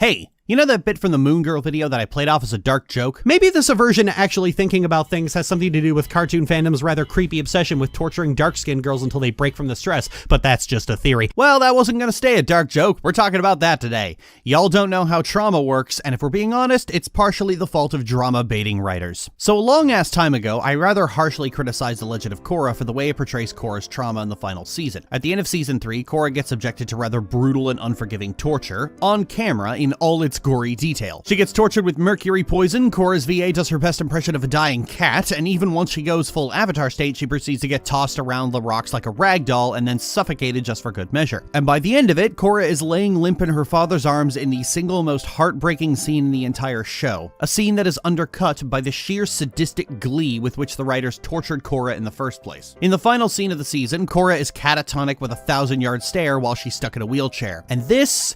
Hey, you know that bit from the Moon Girl video that I played off as a dark joke? Maybe this aversion to actually thinking about things has something to do with cartoon fandom's rather creepy obsession with torturing dark-skinned girls until they break from the stress, but that's just a theory. Well, that wasn't gonna stay a dark joke. We're talking about that today. Y'all don't know how trauma works, and if we're being honest, it's partially the fault of drama-baiting writers. So a long-ass time ago, I rather harshly criticized The Legend of Korra for the way it portrays Korra's trauma in the final season. At the end of season 3, Korra gets subjected to rather brutal and unforgiving torture, on camera in all its gory detail. She gets tortured with mercury poison, Korra's VA does her best impression of a dying cat, and even once she goes full Avatar state, she proceeds to get tossed around the rocks like a rag doll and then suffocated just for good measure. And by the end of it, Korra is laying limp in her father's arms in the single most heartbreaking scene in the entire show. A scene that is undercut by the sheer sadistic glee with which the writers tortured Korra in the first place. In the final scene of the season, Korra is catatonic with a 1,000-yard stare while she's stuck in a wheelchair. And this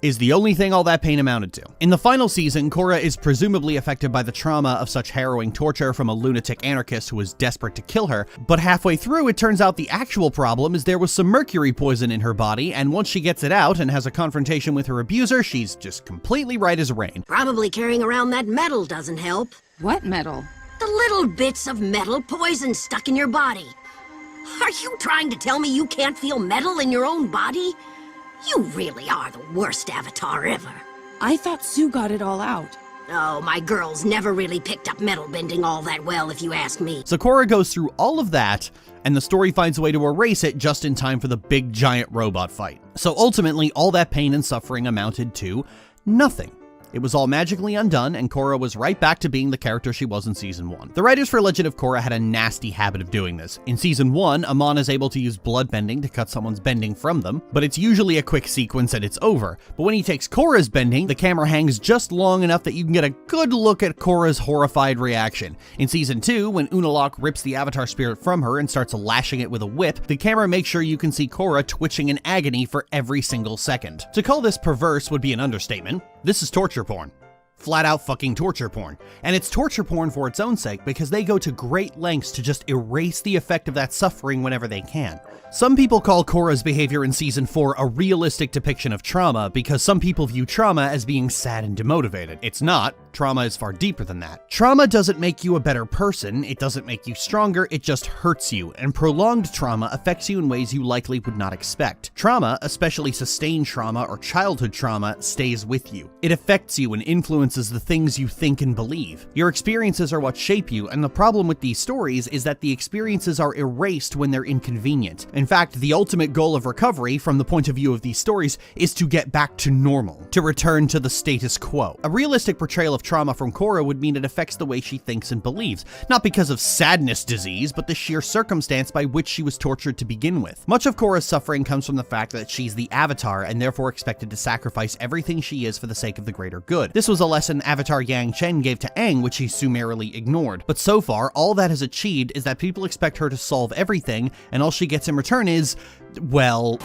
is the only thing all that pain amounted to. In the final season, Korra is presumably affected by the trauma of such harrowing torture from a lunatic anarchist who was desperate to kill her, but halfway through it turns out the actual problem is there was some mercury poison in her body, and once she gets it out and has a confrontation with her abuser, she's just completely right as rain. Probably carrying around that metal doesn't help. What metal? The little bits of metal poison stuck in your body. Are you trying to tell me you can't feel metal in your own body? You really are the worst Avatar ever. I thought Sue got it all out. Oh, my girls never really picked up metal bending all that well, if you ask me. So Korra goes through all of that, and the story finds a way to erase it just in time for the big giant robot fight. So ultimately, all that pain and suffering amounted to nothing. It was all magically undone, and Korra was right back to being the character she was in Season 1. The writers for Legend of Korra had a nasty habit of doing this. In Season 1, Amon is able to use blood bending to cut someone's bending from them, but it's usually a quick sequence and it's over. But when he takes Korra's bending, the camera hangs just long enough that you can get a good look at Korra's horrified reaction. In Season 2, when Unalaq rips the Avatar spirit from her and starts lashing it with a whip, the camera makes sure you can see Korra twitching in agony for every single second. To call this perverse would be an understatement. This is torture porn. Flat out fucking torture porn. And it's torture porn for its own sake because they go to great lengths to just erase the effect of that suffering whenever they can. Some people call Korra's behavior in Season 4 a realistic depiction of trauma because some people view trauma as being sad and demotivated. It's not. Trauma is far deeper than that. Trauma doesn't make you a better person, it doesn't make you stronger, it just hurts you, and prolonged trauma affects you in ways you likely would not expect. Trauma, especially sustained trauma or childhood trauma, stays with you. It affects you and influences the things you think and believe. Your experiences are what shape you, and the problem with these stories is that the experiences are erased when they're inconvenient. In fact, the ultimate goal of recovery, from the point of view of these stories, is to get back to normal, to return to the status quo. A realistic portrayal of trauma from Korra would mean it affects the way she thinks and believes, not because of sadness disease, but the sheer circumstance by which she was tortured to begin with. Much of Korra's suffering comes from the fact that she's the Avatar and therefore expected to sacrifice everything she is for the sake of the greater good. This was a lesson Avatar Yang Chen gave to Aang, which he summarily ignored. But so far, all that has achieved is that people expect her to solve everything, and all she gets in return is, well,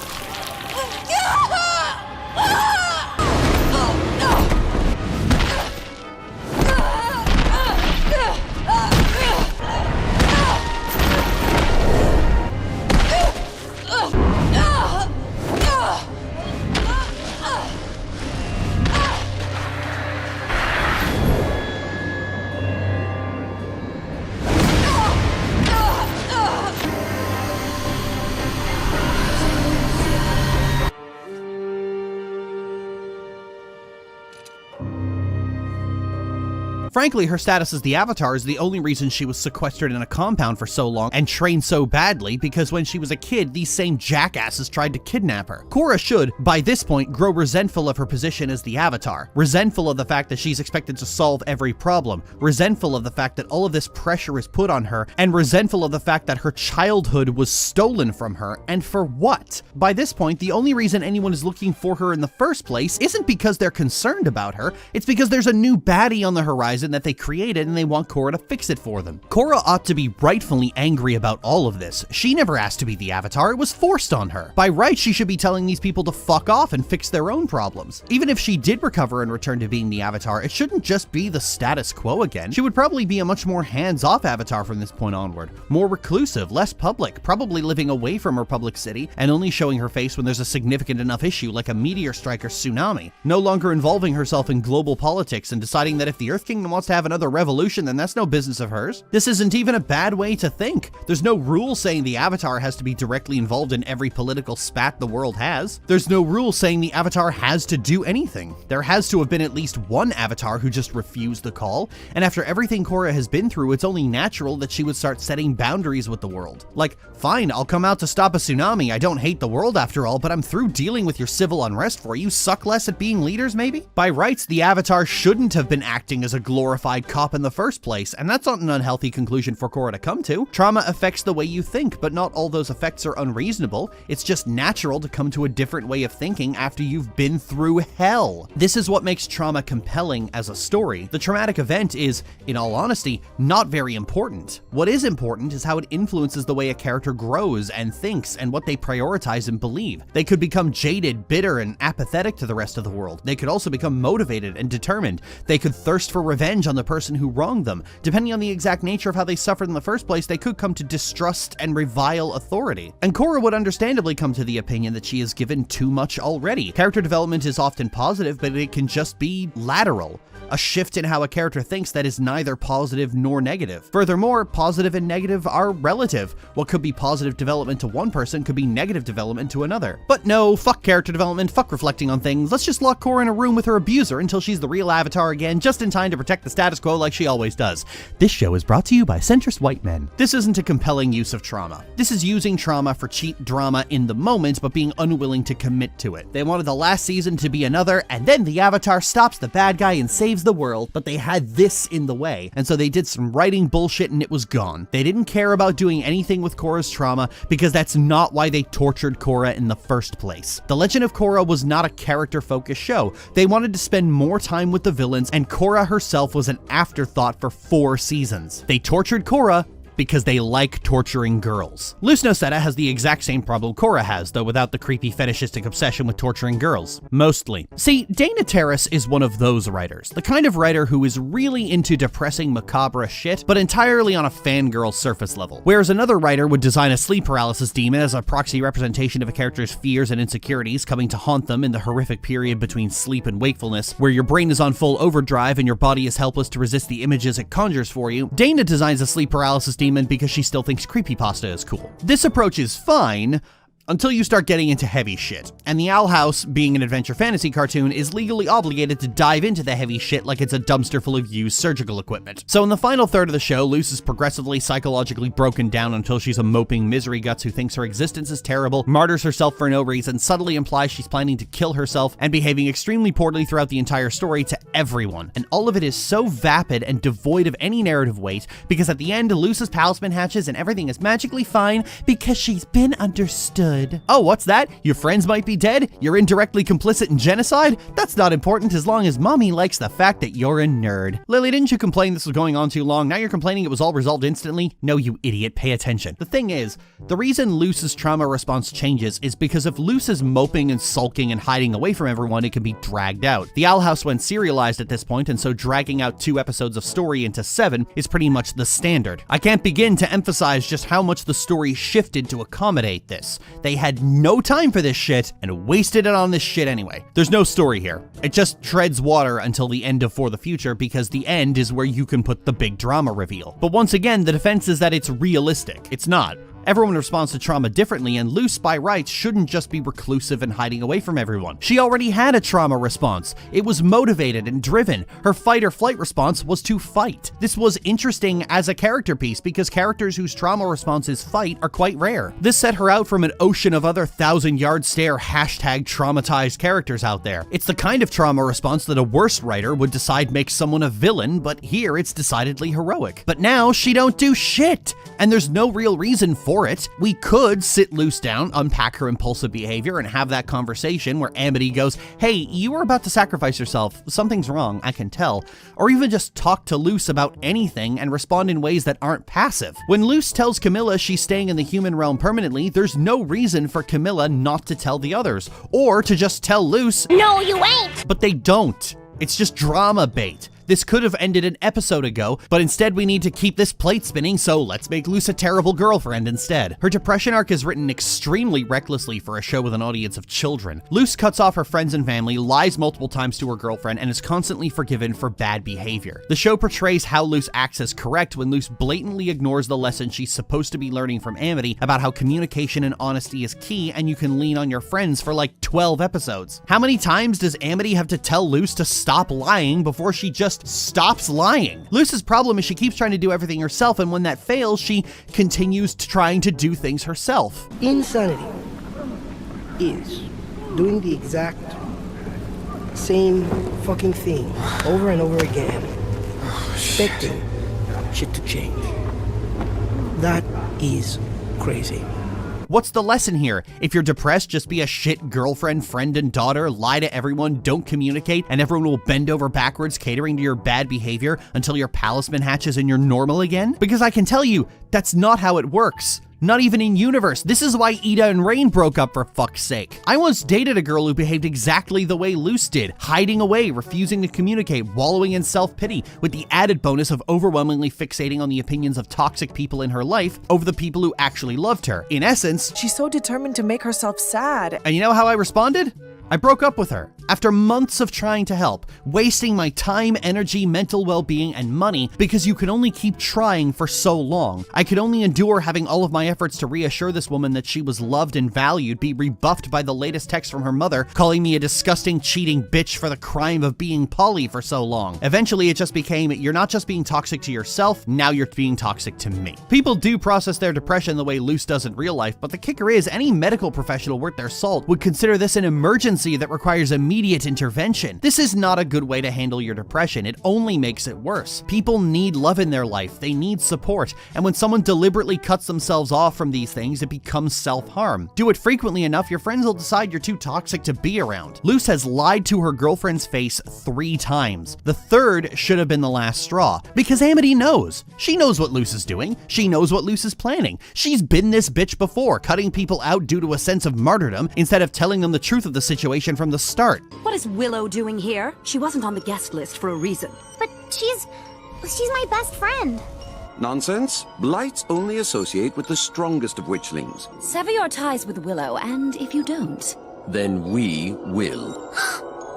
frankly, her status as the Avatar is the only reason she was sequestered in a compound for so long and trained so badly, because when she was a kid, these same jackasses tried to kidnap her. Korra should, by this point, grow resentful of her position as the Avatar, resentful of the fact that she's expected to solve every problem, resentful of the fact that all of this pressure is put on her, and resentful of the fact that her childhood was stolen from her, and for what? By this point, the only reason anyone is looking for her in the first place isn't because they're concerned about her, it's because there's a new baddie on the horizon season that they created and they want Korra to fix it for them. Korra ought to be rightfully angry about all of this. She never asked to be the Avatar, it was forced on her. By rights, she should be telling these people to fuck off and fix their own problems. Even if she did recover and return to being the Avatar, it shouldn't just be the status quo again. She would probably be a much more hands-off Avatar from this point onward. More reclusive, less public, probably living away from her public city and only showing her face when there's a significant enough issue like a meteor strike or tsunami. No longer involving herself in global politics and deciding that if the Earth Kingdom wants to have another revolution, then that's no business of hers. This isn't even a bad way to think. There's no rule saying the Avatar has to be directly involved in every political spat the world has. There's no rule saying the Avatar has to do anything. There has to have been at least one Avatar who just refused the call, and after everything Korra has been through, it's only natural that she would start setting boundaries with the world. Like, fine, I'll come out to stop a tsunami, I don't hate the world after all, but I'm through dealing with your civil unrest for you. Suck less at being leaders, maybe? By rights, the Avatar shouldn't have been acting as a glorified cop in the first place, and that's not an unhealthy conclusion for Korra to come to. Trauma affects the way you think, but not all those effects are unreasonable. It's just natural to come to a different way of thinking after you've been through hell. This is what makes trauma compelling as a story. The traumatic event is, in all honesty, not very important. What is important is how it influences the way a character grows and thinks and what they prioritize and believe. They could become jaded, bitter, and apathetic to the rest of the world. They could also become motivated and determined. They could thirst for revenge on the person who wronged them. Depending on the exact nature of how they suffered in the first place, they could come to distrust and revile authority. And Korra would understandably come to the opinion that she is given too much already. Character development is often positive, but it can just be lateral. A shift in how a character thinks that is neither positive nor negative. Furthermore, positive and negative are relative. What could be positive development to one person could be negative development to another. But no, fuck character development, fuck reflecting on things. Let's just lock Korra in a room with her abuser until she's the real Avatar again, just in time to protect the status quo like she always does. This show is brought to you by centrist white men. This isn't a compelling use of trauma. This is using trauma for cheap drama in the moment, but being unwilling to commit to it. They wanted the last season to be another, and then the Avatar stops the bad guy and saves the world, but they had this in the way, and so they did some writing bullshit and it was gone. They didn't care about doing anything with Korra's trauma because that's not why they tortured Korra in the first place. The Legend of Korra was not a character-focused show. They wanted to spend more time with the villains, and Korra herself was an afterthought for 4 seasons. They tortured Korra because they like torturing girls. Luz Noceta has the exact same problem Korra has, though without the creepy fetishistic obsession with torturing girls. Mostly. See, Dana Terrace is one of those writers. The kind of writer who is really into depressing macabre shit, but entirely on a fangirl surface level. Whereas another writer would design a sleep paralysis demon as a proxy representation of a character's fears and insecurities coming to haunt them in the horrific period between sleep and wakefulness, where your brain is on full overdrive and your body is helpless to resist the images it conjures for you. Dana designs a sleep paralysis demon because she still thinks creepypasta is cool. This approach is fine, until you start getting into heavy shit. And the Owl House, being an adventure fantasy cartoon, is legally obligated to dive into the heavy shit like it's a dumpster full of used surgical equipment. So in the final third of the show, Luz is progressively psychologically broken down until she's a moping misery guts who thinks her existence is terrible, martyrs herself for no reason, subtly implies she's planning to kill herself, and behaving extremely poorly throughout the entire story to everyone. And all of it is so vapid and devoid of any narrative weight, because at the end, Luz's talisman hatches and everything is magically fine because she's been understood. Oh, what's that? Your friends might be dead? You're indirectly complicit in genocide? That's not important as long as mommy likes the fact that you're a nerd. Lily, didn't you complain this was going on too long? Now you're complaining it was all resolved instantly? No, you idiot, pay attention. The thing is, the reason Luz's trauma response changes is because if Luz is moping and sulking and hiding away from everyone, it can be dragged out. The Owl House went serialized at this point, and so dragging out 2 episodes of story into 7 is pretty much the standard. I can't begin to emphasize just how much the story shifted to accommodate this. They had no time for this shit and wasted it on this shit anyway. There's no story here. It just treads water until the end of For the Future because the end is where you can put the big drama reveal. But once again, the defense is that it's realistic. It's not. Everyone responds to trauma differently, and Luz, by rights, shouldn't just be reclusive and hiding away from everyone. She already had a trauma response. It was motivated and driven. Her fight or flight response was to fight. This was interesting as a character piece because characters whose trauma response is fight are quite rare. This set her out from an ocean of other 1,000-yard stare hashtag traumatized characters out there. It's the kind of trauma response that a worse writer would decide makes someone a villain, but here it's decidedly heroic. But now she don't do shit, and there's no real reason for for it. We could sit Luce down, unpack her impulsive behavior, and have that conversation where Amity goes, hey, you were about to sacrifice yourself. Something's wrong, I can tell. Or even just talk to Luce about anything and respond in ways that aren't passive. When Luce tells Camilla she's staying in the human realm permanently, there's no reason for Camilla not to tell the others, or to just tell Luce, no, you ain't! But they don't. It's just drama bait. This could have ended an episode ago, but instead we need to keep this plate spinning, so let's make Luce a terrible girlfriend instead. Her depression arc is written extremely recklessly for a show with an audience of children. Luce cuts off her friends and family, lies multiple times to her girlfriend, and is constantly forgiven for bad behavior. The show portrays how Luce acts as correct when Luce blatantly ignores the lesson she's supposed to be learning from Amity about how communication and honesty is key and you can lean on your friends for like 12 episodes. How many times does Amity have to tell Luce to stop lying before she just stops lying? Luce's problem is she keeps trying to do everything herself, and when that fails, she continues trying to do things herself. Insanity is doing the exact same fucking thing over and over again, expecting shit to change. That is crazy. What's the lesson here? If you're depressed, just be a shit girlfriend, friend, and daughter, lie to everyone, don't communicate, and everyone will bend over backwards catering to your bad behavior until your palisman hatches and you're normal again? Because I can tell you, that's not how it works. Not even in universe. This is why Ida and Rain broke up, for fuck's sake. I once dated a girl who behaved exactly the way Luce did, hiding away, refusing to communicate, wallowing in self-pity, with the added bonus of overwhelmingly fixating on the opinions of toxic people in her life over the people who actually loved her. In essence, she's so determined to make herself sad. And you know how I responded? I broke up with her. After months of trying to help, wasting my time, energy, mental well-being, and money because you can only keep trying for so long. I could only endure having all of my efforts to reassure this woman that she was loved and valued be rebuffed by the latest text from her mother, calling me a disgusting, cheating bitch for the crime of being poly for so long. Eventually, it just became, you're not just being toxic to yourself, now you're being toxic to me. People do process their depression the way Luce does in real life, but the kicker is any medical professional worth their salt would consider this an emergency that requires immediate intervention. This is not a good way to handle your depression. It only makes it worse. People need love in their life. They need support. And when someone deliberately cuts themselves off from these things, it becomes self-harm. Do it frequently enough, your friends will decide you're too toxic to be around. Luce has lied to her girlfriend's face 3 times. The third should have been the last straw, because Amity knows. She knows what Luce is doing. She knows what Luce is planning. She's been this bitch before, cutting people out due to a sense of martyrdom instead of telling them the truth of the situation from the start. What is Willow doing here? She wasn't on the guest list for a reason. But she's my best friend. Nonsense. Blights only associate with the strongest of witchlings. Sever your ties with Willow, and if you don't, then we will.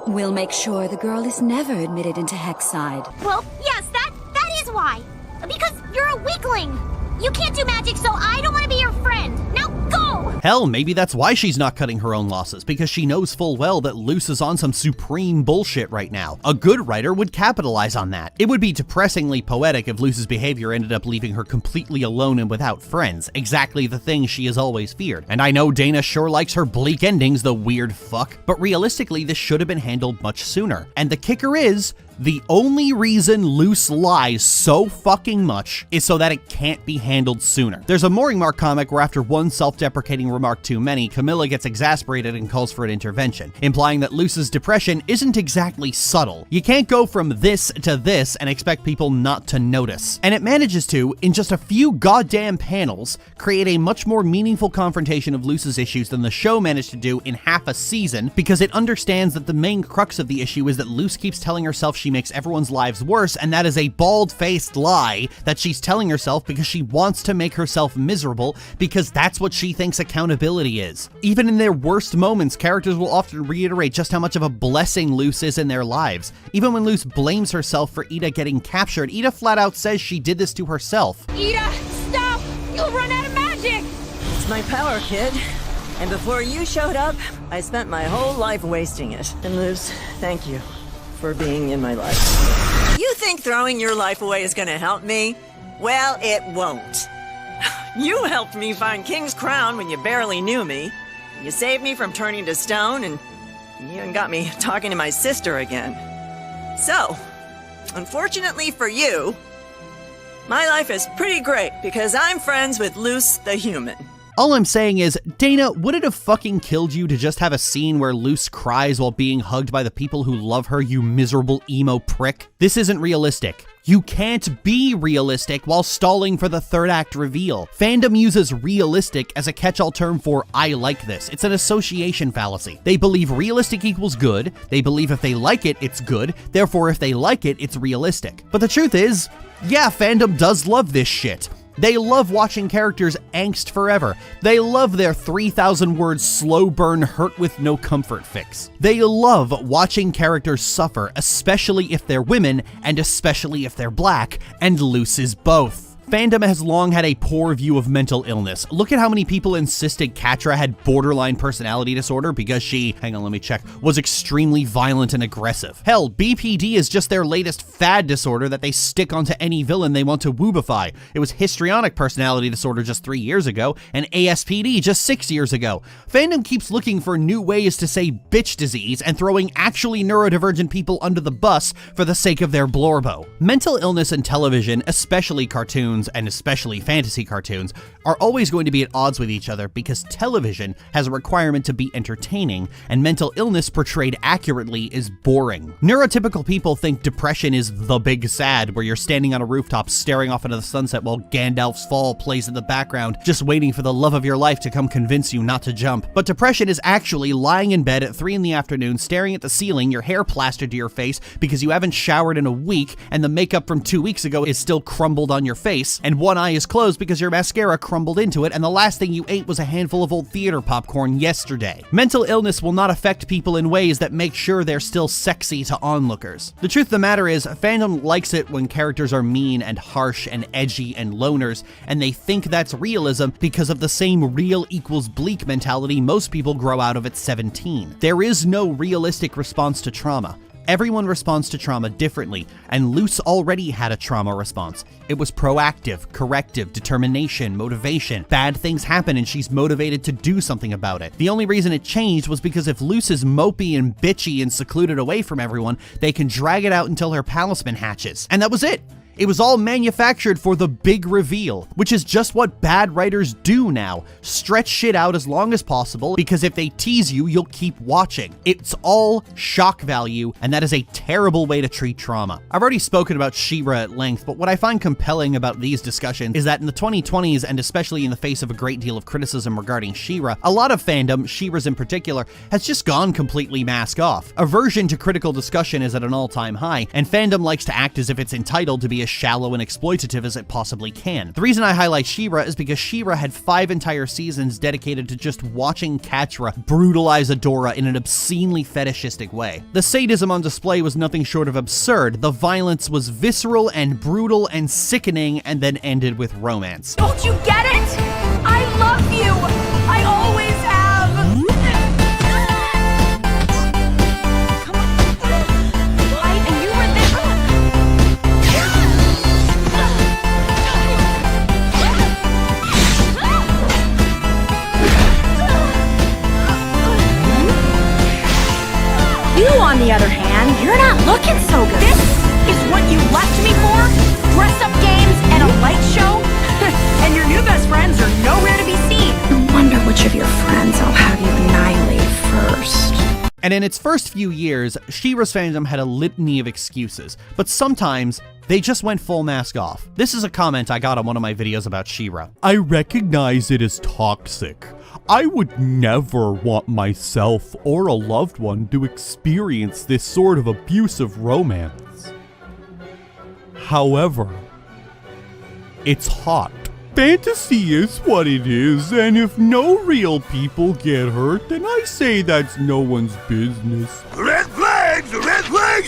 we'll make sure the girl is never admitted into Hexside. Well, yes, that is why. Because you're a weakling. You can't do magic, so I don't want to be your friend. Now go! Hell, maybe that's why she's not cutting her own losses, because she knows full well that Luce is on some supreme bullshit right now. A good writer would capitalize on that. It would be depressingly poetic if Luce's behavior ended up leaving her completely alone and without friends, exactly the thing she has always feared. And I know Dana sure likes her bleak endings, the weird fuck, but realistically, this should have been handled much sooner. And the kicker is, the only reason Luce lies so fucking much is so that it can't be handled sooner. There's a Mooring Mark comic where after one self-deprecating remark too many, Camilla gets exasperated and calls for an intervention, implying that Luce's depression isn't exactly subtle. You can't go from this to this and expect people not to notice. And it manages to, in just a few goddamn panels, create a much more meaningful confrontation of Luce's issues than the show managed to do in half a season, because it understands that the main crux of the issue is that Luce keeps telling herself she makes everyone's lives worse, and that is a bald-faced lie that she's telling herself because she wants to make herself miserable, because that's what she thinks accountability is. Even in their worst moments, characters will often reiterate just how much of a blessing Luce is in their lives. Even when Luce blames herself for Ida getting captured, Ida flat out says she did this to herself. Ida, stop! You'll run out of magic! It's my power, kid. And before you showed up, I spent my whole life wasting it. And Luce, thank you for being in my life. You think throwing your life away is gonna help me? Well, it won't. You helped me find King's Crown when you barely knew me. You saved me from turning to stone, and you even got me talking to my sister again. So, unfortunately for you, My life is pretty great because I'm friends with Luce the human. All I'm saying is, Dana, would it have fucking killed you to just have a scene where Luce cries while being hugged by the people who love her, you miserable emo prick? This isn't realistic. You can't be realistic while stalling for the third act reveal. Fandom uses realistic as a catch-all term for I like this. It's an association fallacy. They believe realistic equals good. They believe if they like it, it's good. Therefore, if they like it, it's realistic. But the truth is, yeah, fandom does love this shit. They love watching characters angst forever. They love their 3,000 word slow burn hurt with no comfort fix. They love watching characters suffer, especially if they're women and especially if they're black, and Luce is both. Fandom has long had a poor view of mental illness. Look at how many people insisted Catra had borderline personality disorder because she, hang on, let me check, was extremely violent and aggressive. Hell, BPD is just their latest fad disorder that they stick onto any villain they want to woobify. It was histrionic personality disorder just 3 years ago, and ASPD just 6 years ago. Fandom keeps looking for new ways to say bitch disease and throwing actually neurodivergent people under the bus for the sake of their blorbo. Mental illness in television, especially cartoons, and especially fantasy cartoons, are always going to be at odds with each other because television has a requirement to be entertaining, and mental illness portrayed accurately is boring. Neurotypical people think depression is the big sad, where you're standing on a rooftop staring off into the sunset while Gandalf's Fall plays in the background, just waiting for the love of your life to come convince you not to jump. But depression is actually lying in bed at 3 in the afternoon, staring at the ceiling, your hair plastered to your face because you haven't showered in a week, and the makeup from 2 weeks ago is still crumbled on your face, and one eye is closed because your mascara crumbled into it, and the last thing you ate was a handful of old theater popcorn yesterday. Mental illness will not affect people in ways that make sure they're still sexy to onlookers. The truth of the matter is, fandom likes it when characters are mean and harsh and edgy and loners, and they think that's realism because of the same real equals bleak mentality most people grow out of at 17. There is no realistic response to trauma. Everyone responds to trauma differently, and Luce already had a trauma response. It was proactive, corrective, determination, motivation. Bad things happen and she's motivated to do something about it. The only reason it changed was because if Luce is mopey and bitchy and secluded away from everyone, they can drag it out until her palisman hatches. And that was it. It was all manufactured for the big reveal, which is just what bad writers do now. Stretch shit out as long as possible, because if they tease you, you'll keep watching. It's all shock value, and that is a terrible way to treat trauma. I've already spoken about She-Ra at length, but what I find compelling about these discussions is that in the 2020s, and especially in the face of a great deal of criticism regarding She-Ra, a lot of fandom, She-Ra's in particular, has just gone completely mask off. Aversion to critical discussion is at an all-time high, and fandom likes to act as if it's entitled to be as shallow and exploitative as it possibly can. The reason I highlight She-Ra is because She-Ra had 5 entire seasons dedicated to just watching Catra brutalize Adora in an obscenely fetishistic way. The sadism on display was nothing short of absurd. The violence was visceral and brutal and sickening, and then ended with romance. Don't you get it? I love you! I always have! Come on. Light, and you were there. You, on the other hand, you're not looking so good. This is what you left me for? Dress-up games and a light show? And your new best friends are nowhere to be seen. I wonder which of your friends I'll have you annihilate first. And in its first few years, She-Ra's fandom had a litany of excuses, but sometimes they just went full mask off. This is a comment I got on one of my videos about She-Ra. I recognize it as toxic. I would never want myself or a loved one to experience this sort of abusive romance. However, it's hot. Fantasy is what it is, and if no real people get hurt, then I say that's no one's business. Red flags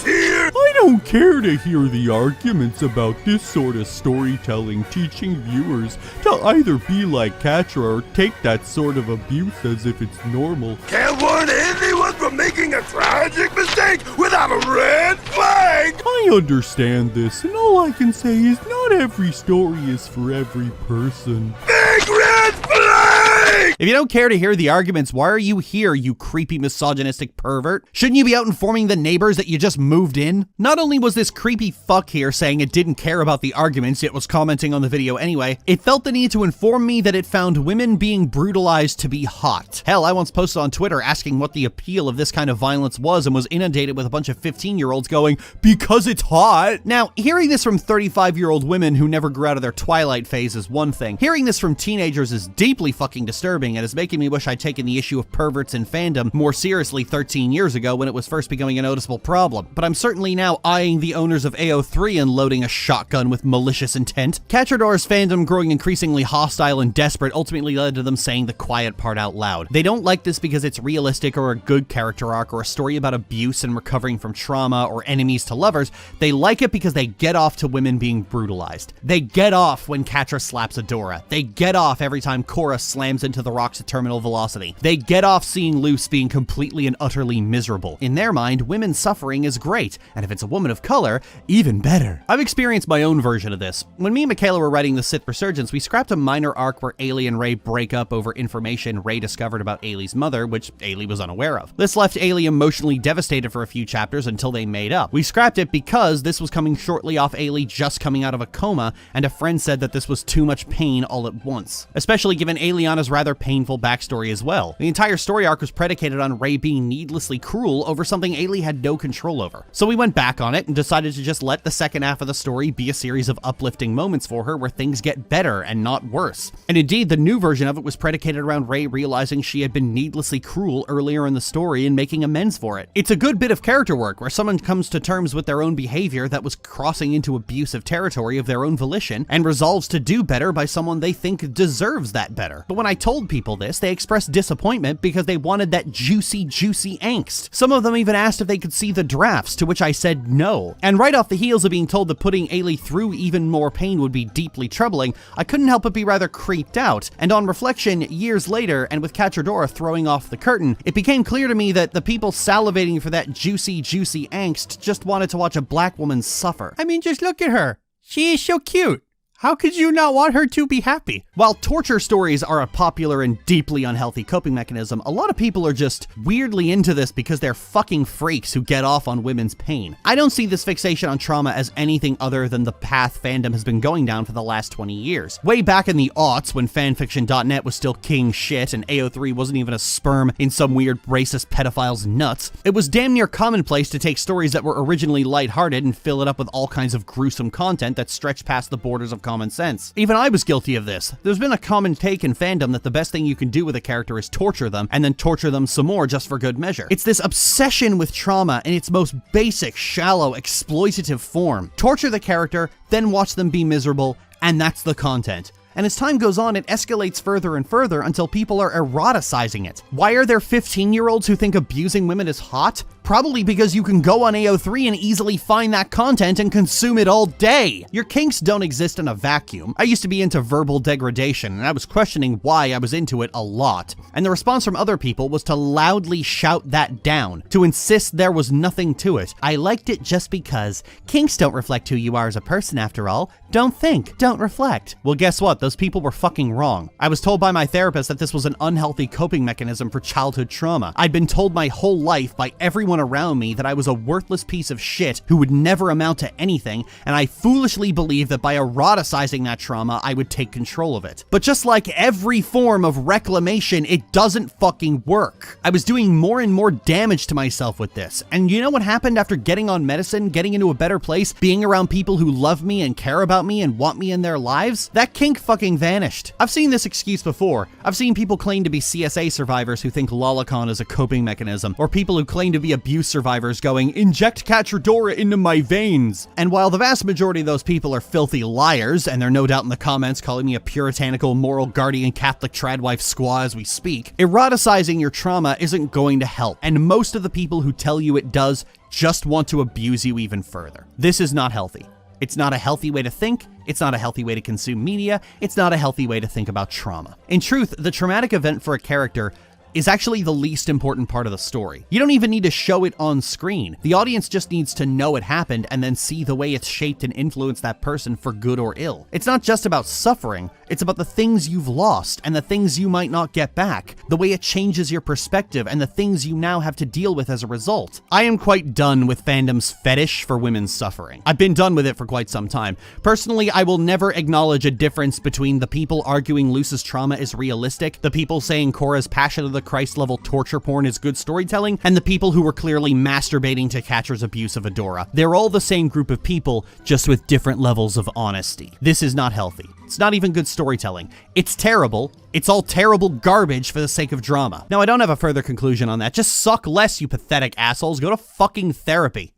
here! I don't care to hear the arguments about this sort of storytelling teaching viewers to either be like Catra or take that sort of abuse as if it's normal. Can't warn anyone from making a tragic mistake without a red flag! I understand this, and all I can say is not every story is for every person. Big red flag! mistake! If you don't care to hear the arguments, why are you here, you creepy misogynistic pervert? Shouldn't you be out informing the neighbors that you just moved in? Not only was this creepy fuck here saying it didn't care about the arguments, yet was commenting on the video anyway, it felt the need to inform me that it found women being brutalized to be hot. Hell, I once posted on Twitter asking what the appeal of this kind of violence was and was inundated with a bunch of 15-year-olds going, because it's hot. Now, hearing this from 35-year-old women who never grew out of their twilight phase is one thing. Hearing this from teenagers is deeply fucking disturbing and is making me wish I'd taken the issue of perverts in fandom more seriously 13 years ago when it was first becoming a noticeable problem. But I'm certainly now eyeing the owners of AO3 and loading a shotgun with malicious intent. Cachordora's fandom growing increasingly hostile and desperate ultimately led to them saying the quiet part out loud. They don't like this because it's realistic or a good character arc or a story about abuse and recovering from trauma or enemies to lovers. They like it because they get off to women being brutalized. They get off when Catra slaps Adora. They get off every time Korra slams into the rocks at terminal velocity. They get off seeing Luce being completely and utterly miserable. In their mind, women's suffering is great, and if it's a woman of color, even better. I've experienced my own version of this. When me and Michaela were writing the Sith Resurgence, we scrapped a minor arc where Ailey and Rey break up over information Rey discovered about Ailey's mother, which Ailey was unaware of. This left Ailey emotionally devastated for a few chapters until they made up. We scrapped it because this was coming shortly off Ailey just coming out of a coma, and a friend said that this was too much pain all at once, especially given Aeliana's rather painful backstory as well. The entire story arc was predicated on Rey being needlessly cruel over something Ailey had no control over. So we went back on it and decided to just let the second half of the story be a series of uplifting moments for her where things get better and not worse. And indeed, the new version of it was predicated around Rey realizing she had been needlessly cruel earlier in the story and making amends for it. It's a good bit of character work where someone comes to terms with their own behavior that was crossing into abusive territory of their own volition and resolves to do better by someone they think deserves that better. But when I told people this, they expressed disappointment because they wanted that juicy angst. Some of them even asked if they could see the drafts, to which I said no. And right off the heels of being told that putting Ailey through even more pain would be deeply troubling, I couldn't help but be rather creeped out. And on reflection, years later, and with Cachordora throwing off the curtain, it became clear to me that the people salivating for that juicy angst just wanted to watch a black woman suffer. I mean, just look at her. She is so cute. How could you not want her to be happy? While torture stories are a popular and deeply unhealthy coping mechanism, a lot of people are just weirdly into this because they're fucking freaks who get off on women's pain. I don't see this fixation on trauma as anything other than the path fandom has been going down for the last 20 years. Way back in the aughts, when fanfiction.net was still king shit and AO3 wasn't even a sperm in some weird racist pedophile's nuts, it was damn near commonplace to take stories that were originally lighthearted and fill it up with all kinds of gruesome content that stretched past the borders of common sense. Even I was guilty of this. There's been a common take in fandom that the best thing you can do with a character is torture them and then torture them some more just for good measure. It's this obsession with trauma in its most basic, shallow, exploitative form. Torture the character, then watch them be miserable, and that's the content. And as time goes on, it escalates further and further until people are eroticizing it. Why are there 15-year-olds who think abusing women is hot? Probably because you can go on AO3 and easily find that content and consume it all day. Your kinks don't exist in a vacuum. I used to be into verbal degradation, and I was questioning why I was into it a lot. And the response from other people was to loudly shout that down, to insist there was nothing to it. I liked it just because. Kinks don't reflect who you are as a person after all. Don't think, don't reflect. Well, guess what? Those people were fucking wrong. I was told by my therapist that this was an unhealthy coping mechanism for childhood trauma. I'd been told my whole life by everyone around me that I was a worthless piece of shit who would never amount to anything, and I foolishly believed that by eroticizing that trauma, I would take control of it. But just like every form of reclamation, it doesn't fucking work. I was doing more and more damage to myself with this, and you know what happened after getting on medicine, getting into a better place, being around people who love me and care about me and want me in their lives? That kink fucking vanished. I've seen this excuse before. I've seen people claim to be CSA survivors who think lolicon is a coping mechanism, or people who claim to be abuse survivors going, inject Cachordora into my veins. And while the vast majority of those people are filthy liars, and they're no doubt in the comments calling me a puritanical, moral guardian Catholic tradwife squaw as we speak, eroticizing your trauma isn't going to help, and most of the people who tell you it does just want to abuse you even further. This is not healthy. It's not a healthy way to think, it's not a healthy way to consume media, it's not a healthy way to think about trauma. In truth, the traumatic event for a character is actually the least important part of the story. You don't even need to show it on screen. The audience just needs to know it happened and then see the way it's shaped and influenced that person for good or ill. It's not just about suffering, It's about the things you've lost and the things you might not get back, the way it changes your perspective and the things you now have to deal with as a result. I am quite done with fandom's fetish for women's suffering. I've been done with it for quite some time. Personally, I will never acknowledge a difference between the people arguing Luce's trauma is realistic, the people saying Korra's Passion of the Christ level torture porn is good storytelling, and the people who were clearly masturbating to Catcher's abuse of Adora. They're all the same group of people, just with different levels of honesty. This is not healthy. It's not even good storytelling. It's terrible. It's all terrible garbage for the sake of drama. Now, I don't have a further conclusion on that. Just suck less, you pathetic assholes. Go to fucking therapy.